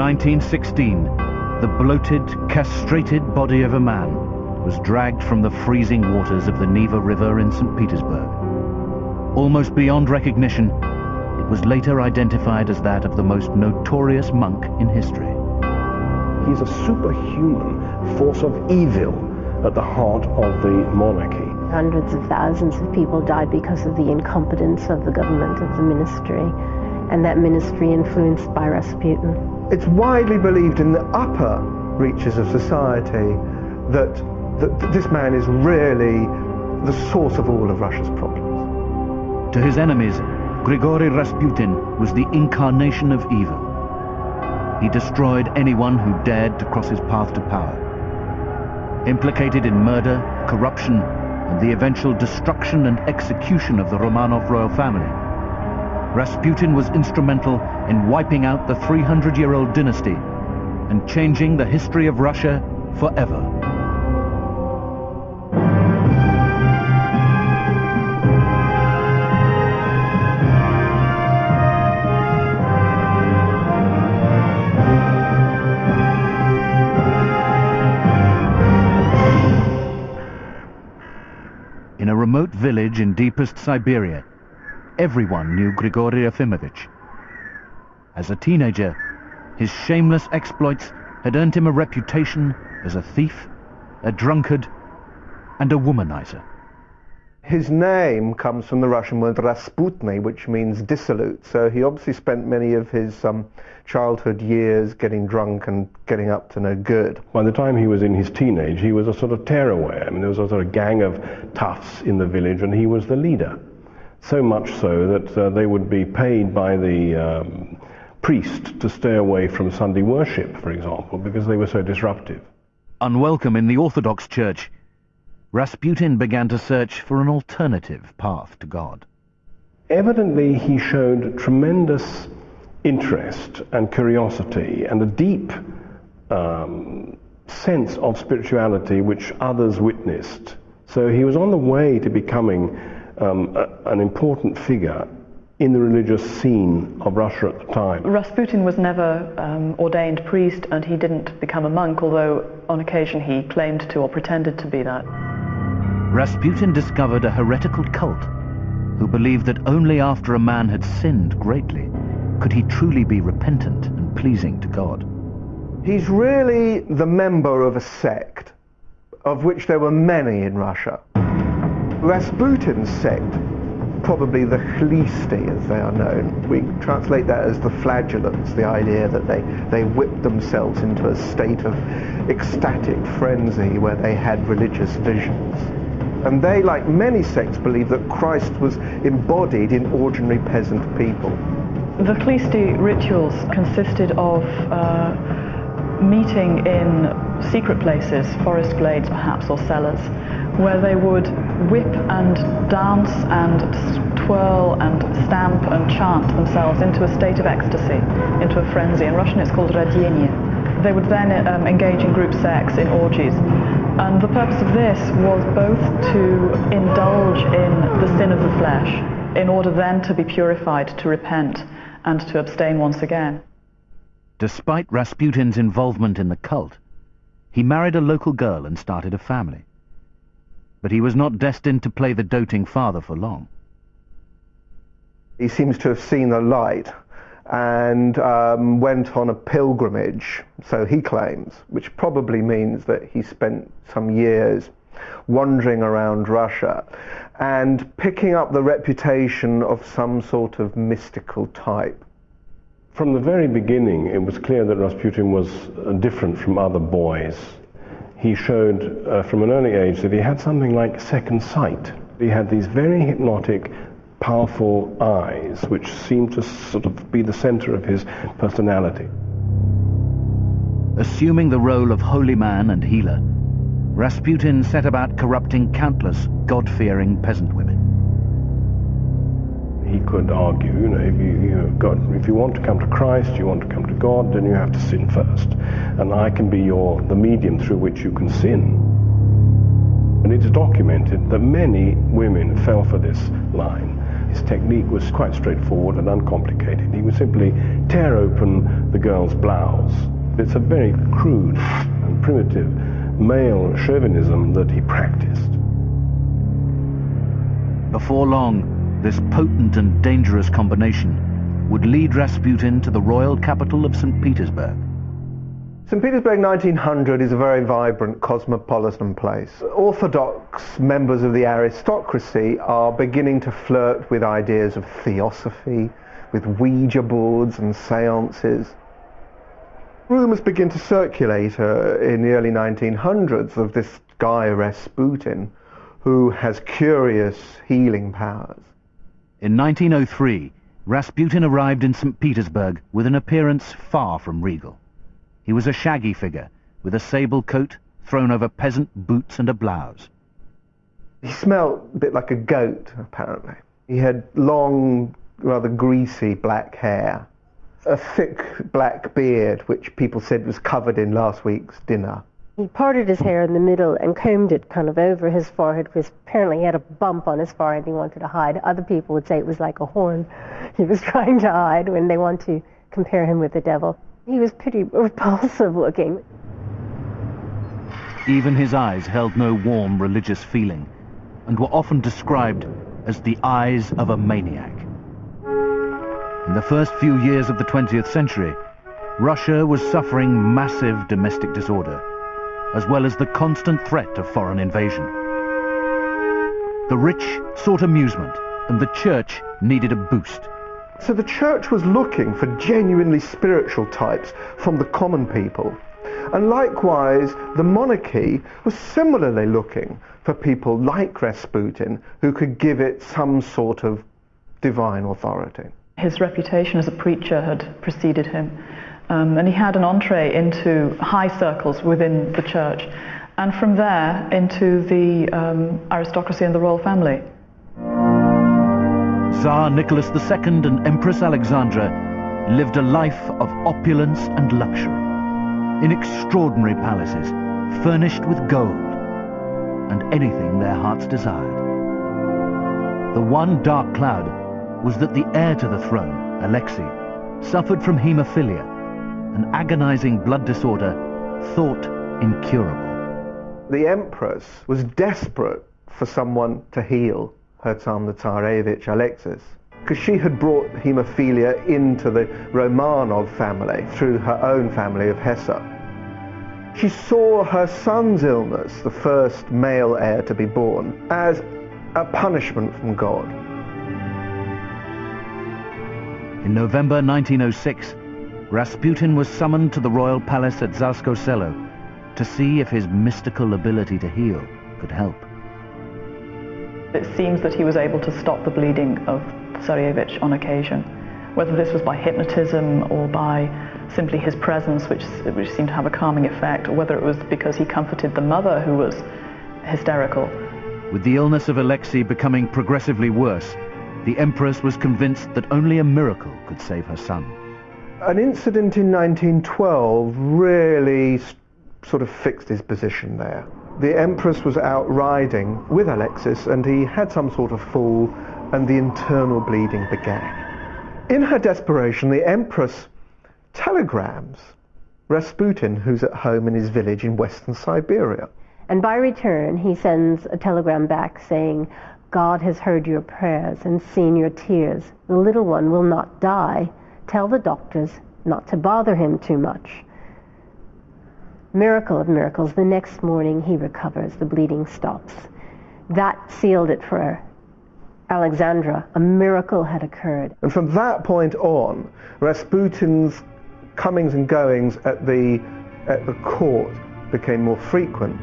1916, the bloated, castrated body of a man was dragged from the freezing waters of the Neva River in St. Petersburg. Almost beyond recognition, it was later identified as that of the most notorious monk in history. He's a superhuman force of evil at the heart of the monarchy. Hundreds of thousands of people died because of the incompetence of the government, of the ministry, and that ministry influenced by Rasputin. It's widely believed in the upper reaches of society that this man is really the source of all of Russia's problems. To his enemies, Grigory Rasputin was the incarnation of evil. He destroyed anyone who dared to cross his path to power. Implicated in murder, corruption, and the eventual destruction and execution of the Romanov royal family, Rasputin was instrumental in wiping out the 300-year-old dynasty and changing the history of Russia forever. In a remote village in deepest Siberia, everyone knew Grigory Efimovich. As a teenager, his shameless exploits had earned him a reputation as a thief, a drunkard, and a womanizer. His name comes from the Russian word Rasputin, which means dissolute, so he obviously spent many of his childhood years getting drunk and getting up to no good. By the time he was in his teenage, he was a sort of tearaway. I mean, there was a sort of gang of toughs in the village, and he was the leader. So much so that they would be paid by the priest to stay away from Sunday worship, for example, because they were so disruptive. Unwelcome in the Orthodox Church, Rasputin began to search for an alternative path to God. Evidently, he showed tremendous interest and curiosity and a deep sense of spirituality which others witnessed. So he was on the way to becoming an important figure in the religious scene of Russia at the time. Rasputin was never ordained priest, and he didn't become a monk, although on occasion he claimed to or pretended to be that. Rasputin discovered a heretical cult who believed that only after a man had sinned greatly could he truly be repentant and pleasing to God. He's really the member of a sect, of which there were many in Russia. Rasputin's sect, probably the Khlisti as they are known, we translate that as the flagellants, the idea that they whipped themselves into a state of ecstatic frenzy where they had religious visions. And they, like many sects, believed that Christ was embodied in ordinary peasant people. The Khlisti rituals consisted of meeting in secret places, forest glades perhaps, or cellars, where they would whip and dance and twirl and stamp and chant themselves into a state of ecstasy, into a frenzy. In Russian it's called radienie. They would then engage in group sex, in orgies. And the purpose of this was both to indulge in the sin of the flesh, in order then to be purified, to repent, and to abstain once again. Despite Rasputin's involvement in the cult, he married a local girl and started a family. But he was not destined to play the doting father for long. He seems to have seen the light and went on a pilgrimage, so he claims, which probably means that he spent some years wandering around Russia and picking up the reputation of some sort of mystical type. From the very beginning, it was clear that Rasputin was different from other boys. He showed from an early age that he had something like second sight. He had these very hypnotic, powerful eyes, which seemed to sort of be the center of his personality. Assuming the role of holy man and healer, Rasputin set about corrupting countless God-fearing peasant women. He could argue, if you want to come to Christ, you want to come to God, then you have to sin first. And I can be the medium through which you can sin. And it's documented that many women fell for this line. His technique was quite straightforward and uncomplicated. He would simply tear open the girl's blouse. It's a very crude and primitive male chauvinism that he practiced. Before long, this potent and dangerous combination would lead Rasputin to the royal capital of St. Petersburg. St. Petersburg 1900 is a very vibrant cosmopolitan place. Orthodox members of the aristocracy are beginning to flirt with ideas of theosophy, with Ouija boards and seances. Rumours begin to circulate in the early 1900s of this guy Rasputin, who has curious healing powers. In 1903, Rasputin arrived in St. Petersburg with an appearance far from regal. He was a shaggy figure, with a sable coat thrown over peasant boots and a blouse. He smelled a bit like a goat, apparently. He had long, rather greasy black hair, a thick black beard, which people said was covered in last week's dinner. He parted his hair in the middle and combed it kind of over his forehead, because apparently he had a bump on his forehead he wanted to hide. Other people would say it was like a horn he was trying to hide when they want to compare him with the devil. He was pretty repulsive looking. Even his eyes held no warm religious feeling, and were often described as the eyes of a maniac. In the first few years of the 20th century, Russia was suffering massive domestic disorder, as well as the constant threat of foreign invasion. The rich sought amusement, and the church needed a boost. So the church was looking for genuinely spiritual types from the common people. And likewise, the monarchy was similarly looking for people like Rasputin who could give it some sort of divine authority. His reputation as a preacher had preceded him, and he had an entree into high circles within the church, and from there into the aristocracy and the royal family. Tsar Nicholas II and Empress Alexandra lived a life of opulence and luxury, in extraordinary palaces, furnished with gold, and anything their hearts desired. The one dark cloud was that the heir to the throne, Alexei, suffered from haemophilia, an agonizing blood disorder thought incurable. The Empress was desperate for someone to heal her son, the Tsarevich Alexis, because she had brought haemophilia into the Romanov family through her own family of Hesse. She saw her son's illness, the first male heir to be born, as a punishment from God. In November 1906, Rasputin was summoned to the royal palace at Tsarskoye Selo to see if his mystical ability to heal could help. It seems that he was able to stop the bleeding of Tsarevich on occasion, whether this was by hypnotism or by simply his presence, which seemed to have a calming effect, or whether it was because he comforted the mother, who was hysterical. With the illness of Alexei becoming progressively worse, the Empress was convinced that only a miracle could save her son. An incident in 1912 really sort of fixed his position there. The Empress was out riding with Alexis, and he had some sort of fall, and the internal bleeding began. In her desperation, the Empress telegrams Rasputin, who's at home in his village in western Siberia. And by return, he sends a telegram back saying, "God has heard your prayers and seen your tears. The little one will not die. Tell the doctors not to bother him too much." Miracle of miracles, the next morning he recovers, the bleeding stops. That sealed it for Alexandra. A miracle had occurred. And from that point on, Rasputin's comings and goings at the court became more frequent.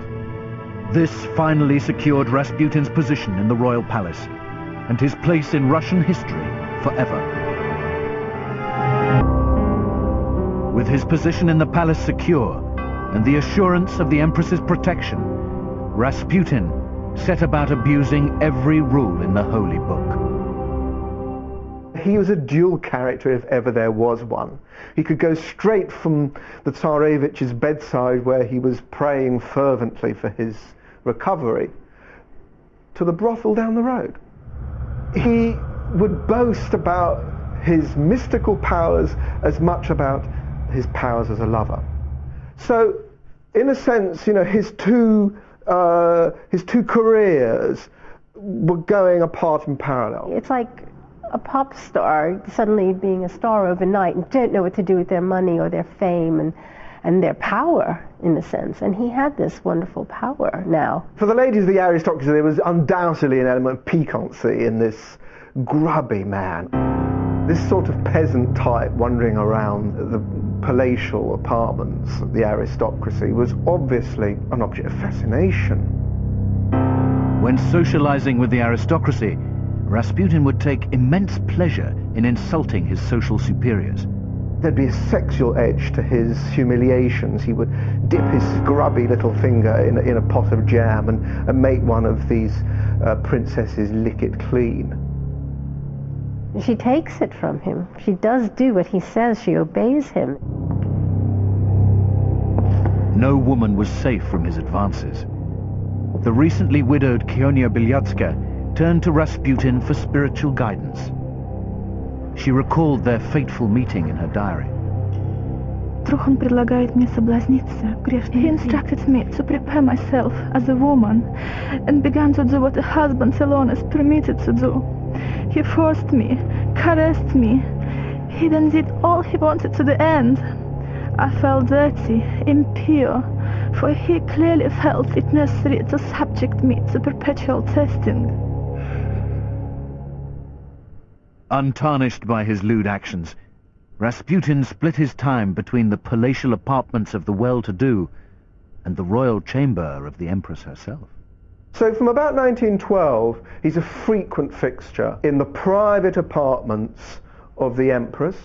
This finally secured Rasputin's position in the royal palace and his place in Russian history forever. With his position in the palace secure and the assurance of the Empress's protection, Rasputin set about abusing every rule in the holy book. He was a dual character if ever there was one. He could go straight from the Tsarevich's bedside, where he was praying fervently for his recovery, to the brothel down the road. He would boast about his mystical powers as much about his powers as a lover. So, in a sense, his two careers were going apart in parallel. It's like a pop star suddenly being a star overnight and don't know what to do with their money or their fame and their power, in a sense. And he had this wonderful power now. For the ladies of the aristocracy, there was undoubtedly an element of piquancy in this grubby man. This sort of peasant type wandering around the palatial apartments of the aristocracy was obviously an object of fascination. When socializing with the aristocracy, Rasputin would take immense pleasure in insulting his social superiors. There'd be a sexual edge to his humiliations. He would dip his grubby little finger in a pot of jam and make one of these princesses lick it clean. She takes it from him. She does do what he says. She obeys him. No woman was safe from his advances. The recently widowed Kionia Bilyatska turned to Rasputin for spiritual guidance. She recalled their fateful meeting in her diary. He instructed me to prepare myself as a woman and began to do what a husband alone is permitted to do. He forced me, caressed me. He then did all he wanted to the end. I felt dirty, impure, for he clearly felt it necessary to subject me to perpetual testing. Untarnished by his lewd actions, Rasputin split his time between the palatial apartments of the well-to-do and the royal chamber of the Empress herself. So from about 1912, he's a frequent fixture in the private apartments of the Empress,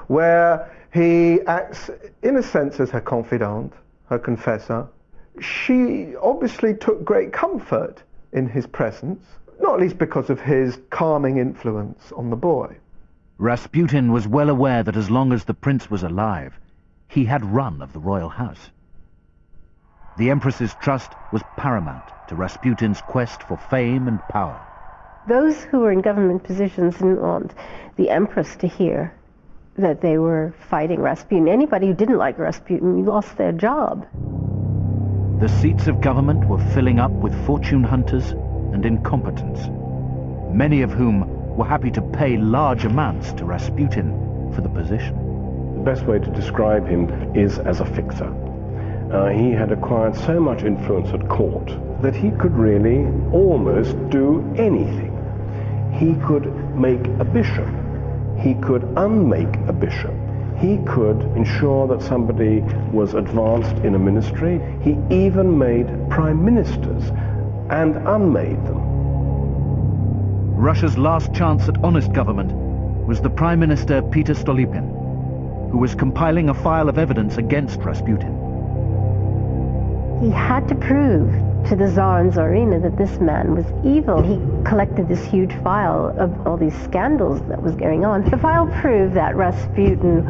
where he acts, in a sense, as her confidant, her confessor. She obviously took great comfort in his presence, not least because of his calming influence on the boy. Rasputin was well aware that as long as the prince was alive, he had run of the royal house. The Empress's trust was paramount to Rasputin's quest for fame and power. Those who were in government positions didn't want the Empress to hear that they were fighting Rasputin. Anybody who didn't like Rasputin lost their job. The seats of government were filling up with fortune hunters and incompetents, many of whom were happy to pay large amounts to Rasputin for the position. The best way to describe him is as a fixer. He had acquired so much influence at court that he could really almost do anything. He could make a bishop. He could unmake a bishop. He could ensure that somebody was advanced in a ministry. He even made prime ministers and unmade them. Russia's last chance at honest government was the Prime Minister Peter Stolypin, who was compiling a file of evidence against Rasputin. He had to prove to the Tsar and Tsarina that this man was evil. He collected this huge file of all these scandals that was going on. The file proved that Rasputin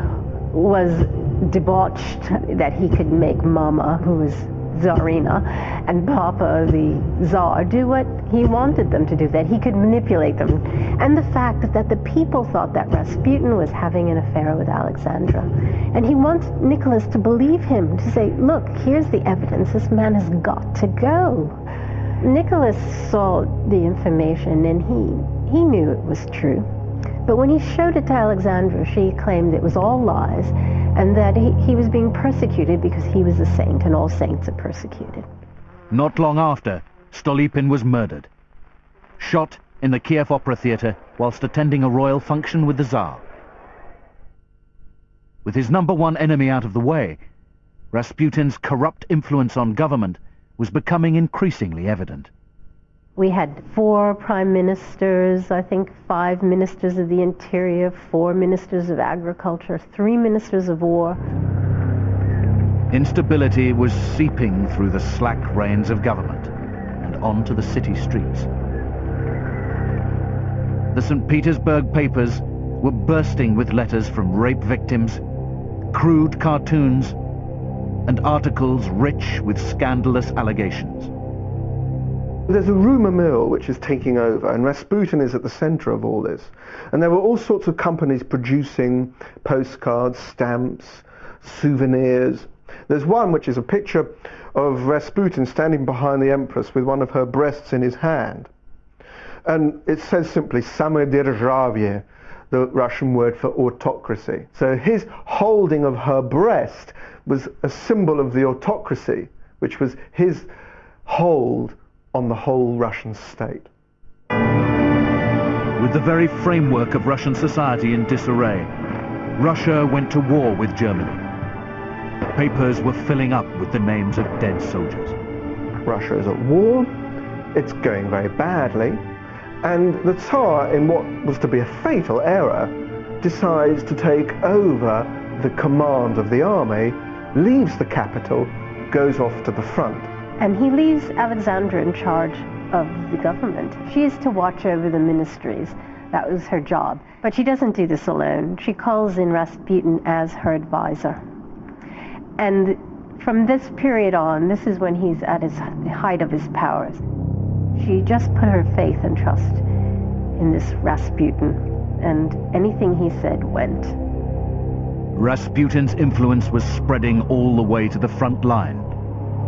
was debauched, that he could make Mama, who was Tsarina, and Papa, the Tsar, do what he wanted them to do, that he could manipulate them. And the fact that the people thought that Rasputin was having an affair with Alexandra. And he wants Nicholas to believe him, to say, look, here's the evidence, this man has got to go. Nicholas saw the information and he knew it was true. But when he showed it to Alexandra, she claimed it was all lies and that he was being persecuted because he was a saint, and all saints are persecuted. Not long after, Stolypin was murdered, shot in the Kiev Opera Theatre whilst attending a royal function with the Tsar. With his number one enemy out of the way, Rasputin's corrupt influence on government was becoming increasingly evident. We had 4 prime ministers, I think 5 ministers of the interior, 4 ministers of agriculture, 3 ministers of war. Instability was seeping through the slack reins of government and onto the city streets. The St. Petersburg papers were bursting with letters from rape victims, crude cartoons, and articles rich with scandalous allegations. There's a rumour mill which is taking over, and Rasputin is at the centre of all this. And there were all sorts of companies producing postcards, stamps, souvenirs. There's one which is a picture of Rasputin standing behind the Empress with one of her breasts in his hand. And it says simply, "Samoderzhavie," the Russian word for autocracy. So his holding of her breast was a symbol of the autocracy, which was his hold on the whole Russian state. With the very framework of Russian society in disarray, Russia went to war with Germany. Papers were filling up with the names of dead soldiers. Russia is at war, it's going very badly, and the Tsar, in what was to be a fatal error, decides to take over the command of the army, leaves the capital, goes off to the front. And he leaves Alexandra in charge of the government. She is to watch over the ministries. That was her job. But she doesn't do this alone. She calls in Rasputin as her advisor. And from this period on, this is when he's at his height of his powers. She just put her faith and trust in this Rasputin, and anything he said went. Rasputin's influence was spreading all the way to the front line,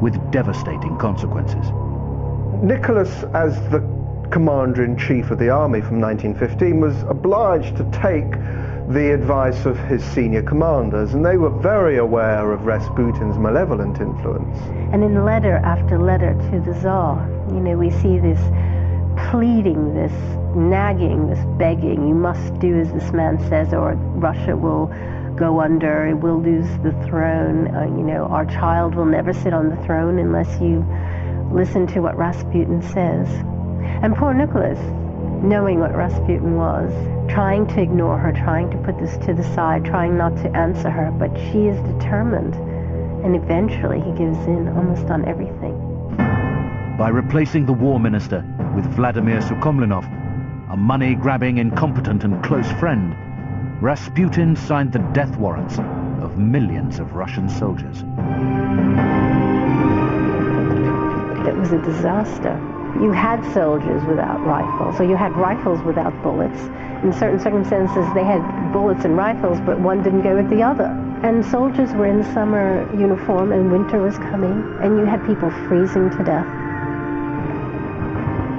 with devastating consequences. Nicholas, as the commander-in-chief of the army from 1915, was obliged to take the advice of his senior commanders, and they were very aware of Rasputin's malevolent influence. And in letter after letter to the Tsar, we see this pleading, this nagging, this begging. You must do as this man says, or Russia will go under, it will lose the throne. Our child will never sit on the throne unless you listen to what Rasputin says. And poor Nicholas, knowing what Rasputin was, trying to ignore her, trying to put this to the side, trying not to answer her, but she is determined, and eventually he gives in almost on everything. By replacing the war minister with Vladimir Sukhomlinov, a money-grabbing, incompetent and close friend, Rasputin signed the death warrants of millions of Russian soldiers. It was a disaster. You had soldiers without rifles, or you had rifles without bullets. In certain circumstances, they had bullets and rifles, but one didn't go with the other. And soldiers were in summer uniform, and winter was coming, and you had people freezing to death.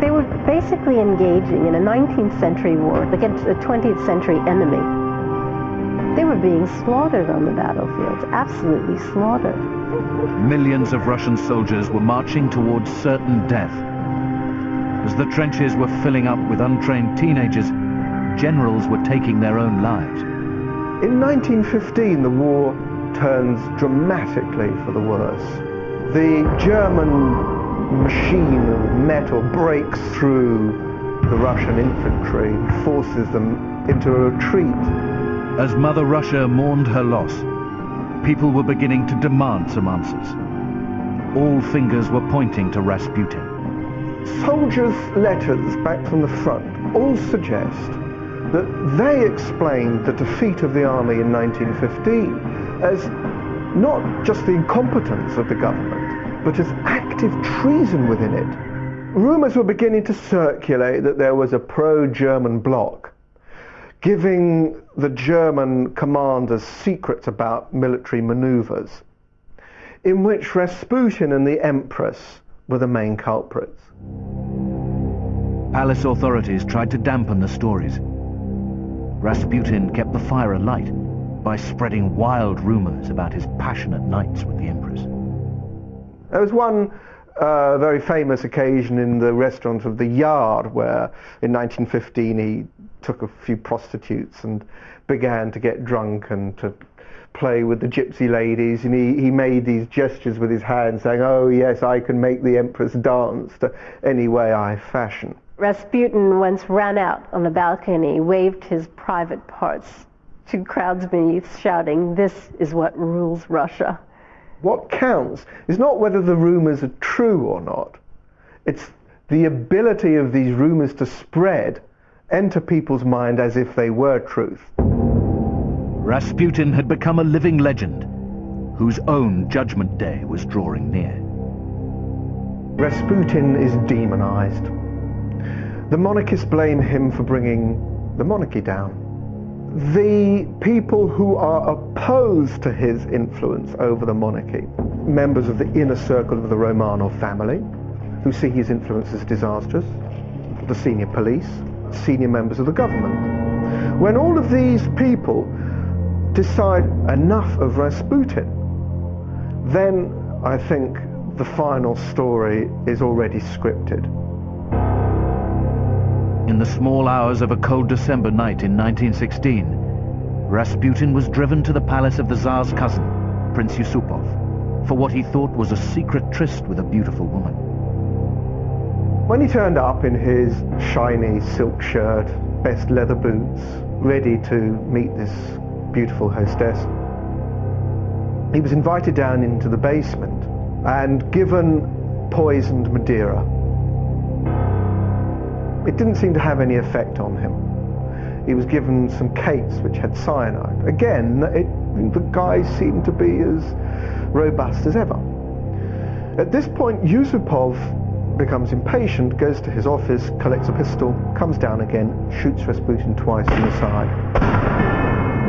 They were basically engaging in a 19th century war against a 20th century enemy. They were being slaughtered on the battlefields, absolutely slaughtered. Millions of Russian soldiers were marching towards certain death. As the trenches were filling up with untrained teenagers, generals were taking their own lives. In 1915, the war turns dramatically for the worse. The German machine of metal breaks through the Russian infantry and forces them into a retreat. As Mother Russia mourned her loss, people were beginning to demand some answers. All fingers were pointing to Rasputin. Soldiers' letters back from the front all suggest that they explained the defeat of the army in 1915 as not just the incompetence of the government, but as active treason within it. Rumours were beginning to circulate that there was a pro-German bloc, giving the German commanders secrets about military manoeuvres, in which Rasputin and the Empress were the main culprits. Palace authorities tried to dampen the stories. Rasputin kept the fire alight by spreading wild rumors about his passionate nights with the Empress. There was one very famous occasion in the restaurant of the Yard where in 1915 he took a few prostitutes and began to get drunk and to play with the gypsy ladies, and he made these gestures with his hands saying, "Oh yes, I can make the Empress dance to any way I fashion." Rasputin once ran out on the balcony, waved his private parts to crowds beneath, shouting, "This is what rules Russia." What counts is not whether the rumors are true or not. It's the ability of these rumors to spread, enter people's mind as if they were truth. Rasputin had become a living legend, whose own judgment day was drawing near. Rasputin is demonized. The monarchists blame him for bringing the monarchy down. The people who are opposed to his influence over the monarchy, members of the inner circle of the Romanov family, who see his influence as disastrous, the senior police, senior members of the government. When all of these people decide enough of Rasputin, then I think the final story is already scripted. In the small hours of a cold December night in 1916, Rasputin was driven to the palace of the Tsar's cousin, Prince Yusupov, for what he thought was a secret tryst with a beautiful woman. When he turned up in his shiny silk shirt, best leather boots, ready to meet this beautiful hostess, he was invited down into the basement and given poisoned Madeira. It didn't seem to have any effect on him. He was given some cakes which had cyanide. Again, the guy seemed to be as robust as ever. At this point, Yusupov becomes impatient, goes to his office, collects a pistol, comes down again, shoots Rasputin twice in the side.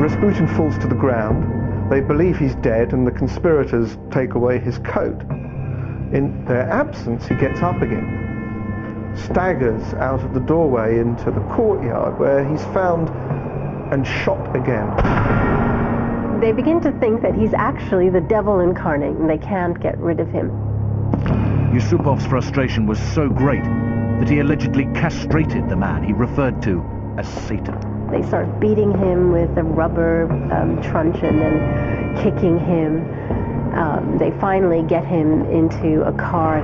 Rasputin falls to the ground. They believe he's dead, and the conspirators take away his coat. In their absence, he gets up again, staggers out of the doorway into the courtyard, where he's found and shot again. They begin to think that he's actually the devil incarnate, and they can't get rid of him. Yusupov's frustration was so great that he allegedly castrated the man he referred to as Satan. They start beating him with a rubber truncheon and kicking him. They finally get him into a car.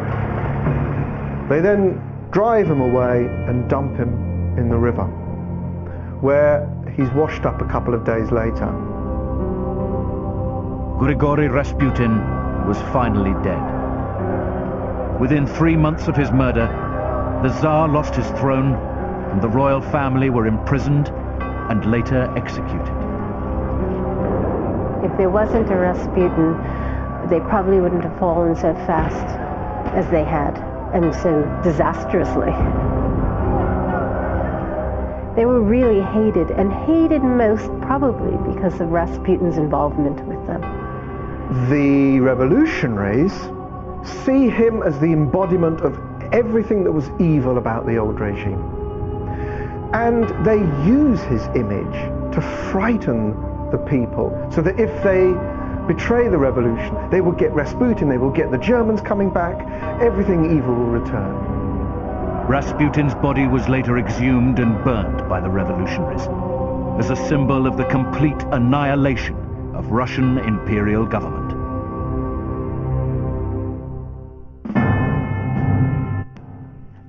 They then drive him away and dump him in the river, where he's washed up a couple of days later. Grigory Rasputin was finally dead. Within 3 months of his murder, the Tsar lost his throne, and the royal family were imprisoned and later executed. If there wasn't a Rasputin, they probably wouldn't have fallen so fast as they had, and so disastrously. They were really hated, and hated most probably because of Rasputin's involvement with them. The revolutionaries see him as the embodiment of everything that was evil about the old regime. And they use his image to frighten the people, so that if they betray the revolution, they will get Rasputin, they will get the Germans coming back, everything evil will return. Rasputin's body was later exhumed and burnt by the revolutionaries as a symbol of the complete annihilation of Russian imperial government.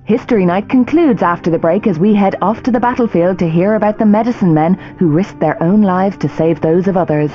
History Night concludes after the break as we head off to the battlefield to hear about the medicine men who risked their own lives to save those of others.